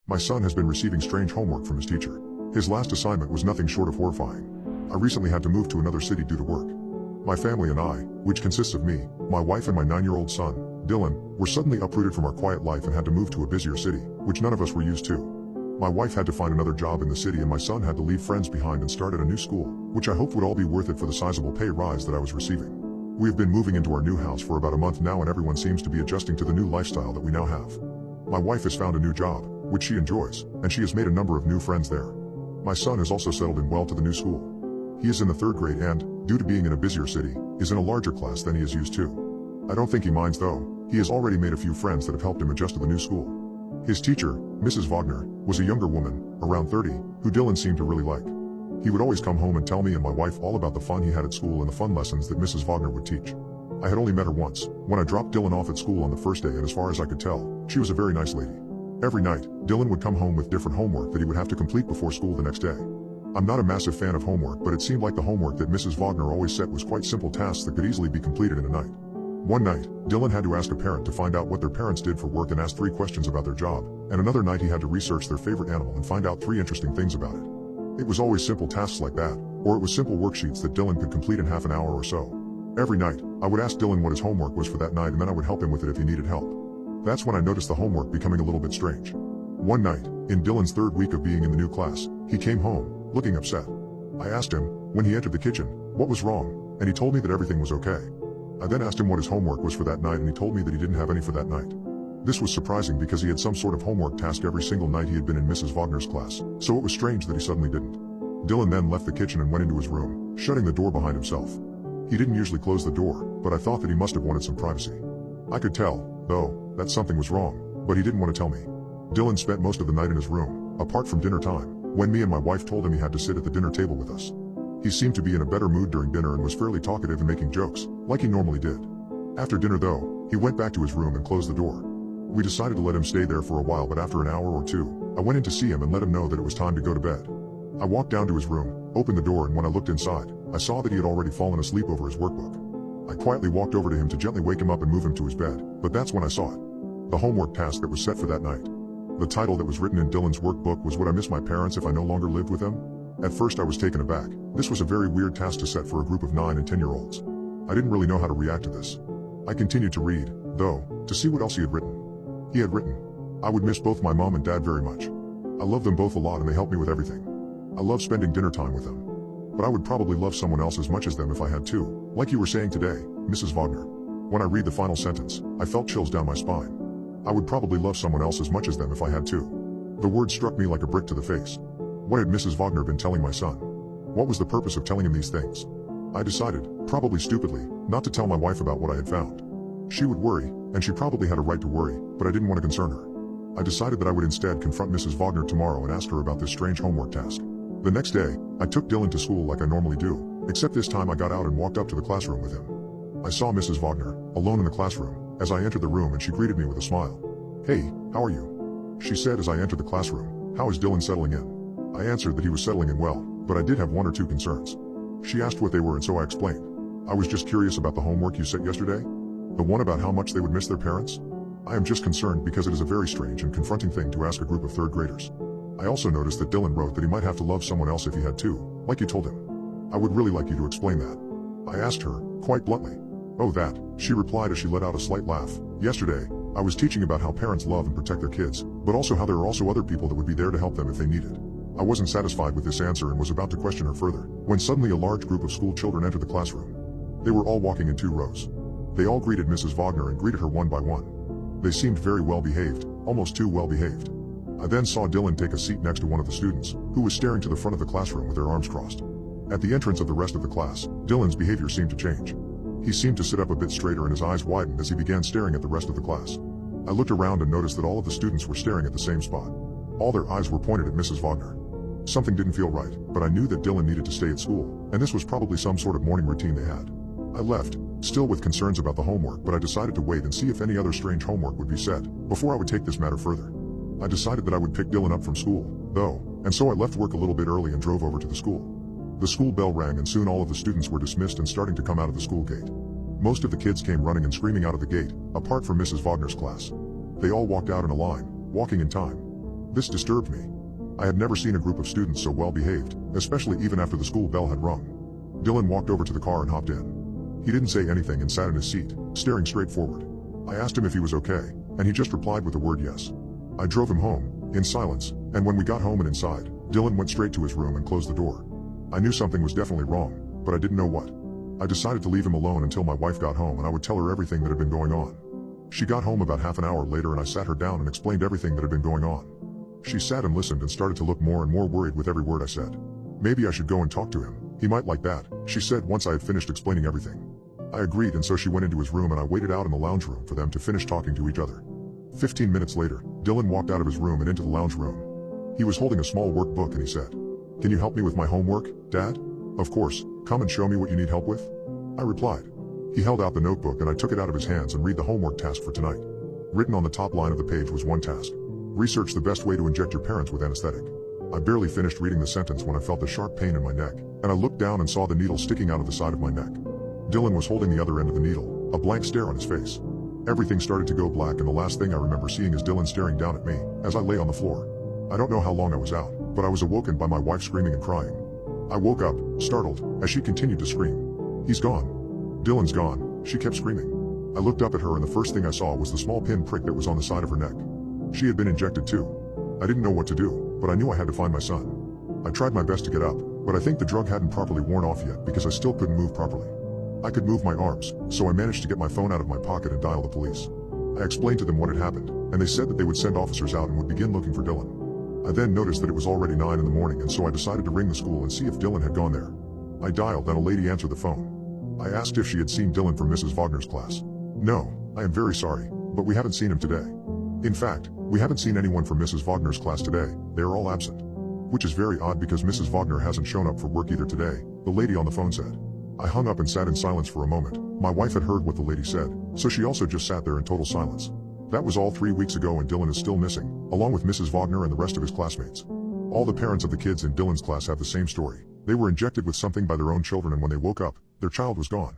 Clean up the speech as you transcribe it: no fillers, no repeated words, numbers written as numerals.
My son has been receiving strange homework from his teacher. His last assignment was nothing short of horrifying. I recently had to move to another city due to work. My family and I, which consists of me, my wife and my 9-year-old son, Dylan, were suddenly uprooted from our quiet life and had to move to a busier city, which none of us were used to. My wife had to find another job in the city and my son had to leave friends behind and start at a new school, which I hoped would all be worth it for the sizable pay rise that I was receiving. We have been moving into our new house for about a month now and everyone seems to be adjusting to the new lifestyle that we now have. My wife has found a new job, which she enjoys, and she has made a number of new friends there. My son has also settled in well to the new school. He is in the 3rd grade and, due to being in a busier city, is in a larger class than he is used to. I don't think he minds though. He has already made a few friends that have helped him adjust to the new school. His teacher, Mrs. Wagner, was a younger woman, around 30, who Dylan seemed to really like. He would always come home and tell me and my wife all about the fun he had at school and the fun lessons that Mrs. Wagner would teach. I had only met her once, when I dropped Dylan off at school on the first day, and as far as I could tell, she was a very nice lady. Every night, Dylan would come home with different homework that he would have to complete before school the next day. I'm not a massive fan of homework, but it seemed like the homework that Mrs. Wagner always set was quite simple tasks that could easily be completed in a night. One night, Dylan had to ask a parent to find out what their parents did for work and ask 3 questions about their job, and another night he had to research their favorite animal and find out 3 interesting things about it. It was always simple tasks like that, or it was simple worksheets that Dylan could complete in half an hour or so. Every night, I would ask Dylan what his homework was for that night and then I would help him with it if he needed help. That's when I noticed the homework becoming a little bit strange. One night, in Dylan's 3rd week of being in the new class, he came home, looking upset. I asked him, when he entered the kitchen, what was wrong, and he told me that everything was okay. I then asked him what his homework was for that night and he told me that he didn't have any for that night. This was surprising because he had some sort of homework task every single night he had been in Mrs. Wagner's class, so it was strange that he suddenly didn't. Dylan then left the kitchen and went into his room, shutting the door behind himself. He didn't usually close the door, but I thought that he must have wanted some privacy. I could tell, though, that something was wrong, but he didn't want to tell me. Dylan spent most of the night in his room, apart from dinner time, when me and my wife told him he had to sit at the dinner table with us. He seemed to be in a better mood during dinner and was fairly talkative and making jokes, like he normally did. After dinner though, he went back to his room and closed the door. We decided to let him stay there for a while, but after an hour or two, I went in to see him and let him know that it was time to go to bed. I walked down to his room, opened the door, and when I looked inside, I saw that he had already fallen asleep over his workbook. I quietly walked over to him to gently wake him up and move him to his bed, but that's when I saw it. The homework task that was set for that night. The title that was written in Dylan's workbook was "Would I Miss My Parents If I No Longer Lived With Them?" At first I was taken aback. This was a very weird task to set for a group of 9 and 10-year-olds. I didn't really know how to react to this. I continued to read, though, to see what else he had written. He had written, "I would miss both my mom and dad very much. I love them both a lot and they help me with everything. I love spending dinner time with them. But I would probably love someone else as much as them if I had to, like you were saying today, Mrs. Wagner." When I read the final sentence, I felt chills down my spine. I would probably love someone else as much as them if I had to. The word struck me like a brick to the face. What had Mrs. Wagner been telling my son? What was the purpose of telling him these things? I decided, probably stupidly, not to tell my wife about what I had found. She would worry, and she probably had a right to worry, but I didn't want to concern her. I decided that I would instead confront Mrs. Wagner tomorrow and ask her about this strange homework task. The next day, I took Dylan to school like I normally do, except this time I got out and walked up to the classroom with him. I saw Mrs. Wagner, alone in the classroom, as I entered the room, and she greeted me with a smile. "Hey, how are you?" she said as I entered the classroom. "How is Dylan settling in?" I answered that he was settling in well, but I did have 1 or 2 concerns. She asked what they were and so I explained. "I was just curious about the homework you set yesterday. The one about how much they would miss their parents. I am just concerned because it is a very strange and confronting thing to ask a group of 3rd graders. I also noticed that Dylan wrote that he might have to love someone else if he had to, like you told him. I would really like you to explain that." I asked her, quite bluntly. "Oh, that," she replied as she let out a slight laugh. "Yesterday, I was teaching about how parents love and protect their kids, but also how there are also other people that would be there to help them if they needed." I wasn't satisfied with this answer and was about to question her further, when suddenly a large group of school children entered the classroom. They were all walking in 2 rows. They all greeted Mrs. Wagner and greeted her one by one. They seemed very well behaved, almost too well behaved. I then saw Dylan take a seat next to one of the students, who was staring to the front of the classroom with their arms crossed. At the entrance of the rest of the class, Dylan's behavior seemed to change. He seemed to sit up a bit straighter and his eyes widened as he began staring at the rest of the class. I looked around and noticed that all of the students were staring at the same spot. All their eyes were pointed at Mrs. Wagner. Something didn't feel right, but I knew that Dylan needed to stay at school, and this was probably some sort of morning routine they had. I left, still with concerns about the homework, but I decided to wait and see if any other strange homework would be set, before I would take this matter further. I decided that I would pick Dylan up from school, though, and so I left work a little bit early and drove over to the school. The school bell rang and soon all of the students were dismissed and starting to come out of the school gate. Most of the kids came running and screaming out of the gate, apart from Mrs. Wagner's class. They all walked out in a line, walking in time. This disturbed me. I had never seen a group of students so well behaved, especially even after the school bell had rung. Dylan walked over to the car and hopped in. He didn't say anything and sat in his seat, staring straight forward. I asked him if he was okay, and he just replied with the word yes. I drove him home, in silence, and when we got home and inside, Dylan went straight to his room and closed the door. I knew something was definitely wrong, but I didn't know what. I decided to leave him alone until my wife got home and I would tell her everything that had been going on. She got home about half an hour later and I sat her down and explained everything that had been going on. She sat and listened and started to look more and more worried with every word I said. Maybe I should go and talk to him, he might like that, she said once I had finished explaining everything. I agreed and so she went into his room and I waited out in the lounge room for them to finish talking to each other. 15 minutes later, Dylan walked out of his room and into the lounge room. He was holding a small workbook and he said, "Can you help me with my homework, Dad?" "Of course, come and show me what you need help with," I replied. He held out the notebook and I took it out of his hands and read the homework task for tonight. Written on the top line of the page was one task. Research the best way to inject your parents with anesthetic. I barely finished reading the sentence when I felt a sharp pain in my neck, and I looked down and saw the needle sticking out of the side of my neck. Dylan was holding the other end of the needle, a blank stare on his face. Everything started to go black and the last thing I remember seeing is Dylan staring down at me, as I lay on the floor. I don't know how long I was out, but I was awoken by my wife screaming and crying. I woke up, startled, as she continued to scream. "He's gone. Dylan's gone," she kept screaming. I looked up at her and the first thing I saw was the small pin prick that was on the side of her neck. She had been injected too. I didn't know what to do, but I knew I had to find my son. I tried my best to get up, but I think the drug hadn't properly worn off yet because I still couldn't move properly. I could move my arms, so I managed to get my phone out of my pocket and dial the police. I explained to them what had happened, and they said that they would send officers out and would begin looking for Dylan. I then noticed that it was already 9 in the morning and so I decided to ring the school and see if Dylan had gone there. I dialed and a lady answered the phone. I asked if she had seen Dylan from Mrs. Wagner's class. "No, I am very sorry, but we haven't seen him today. In fact, we haven't seen anyone from Mrs. Wagner's class today, they are all absent." Which is very odd because Mrs. Wagner hasn't shown up for work either today, the lady on the phone said. I hung up and sat in silence for a moment. My wife had heard what the lady said, so she also just sat there in total silence. That was all 3 weeks ago and Dylan is still missing, along with Mrs. Wagner and the rest of his classmates. All the parents of the kids in Dylan's class have the same story. They were injected with something by their own children and when they woke up, their child was gone.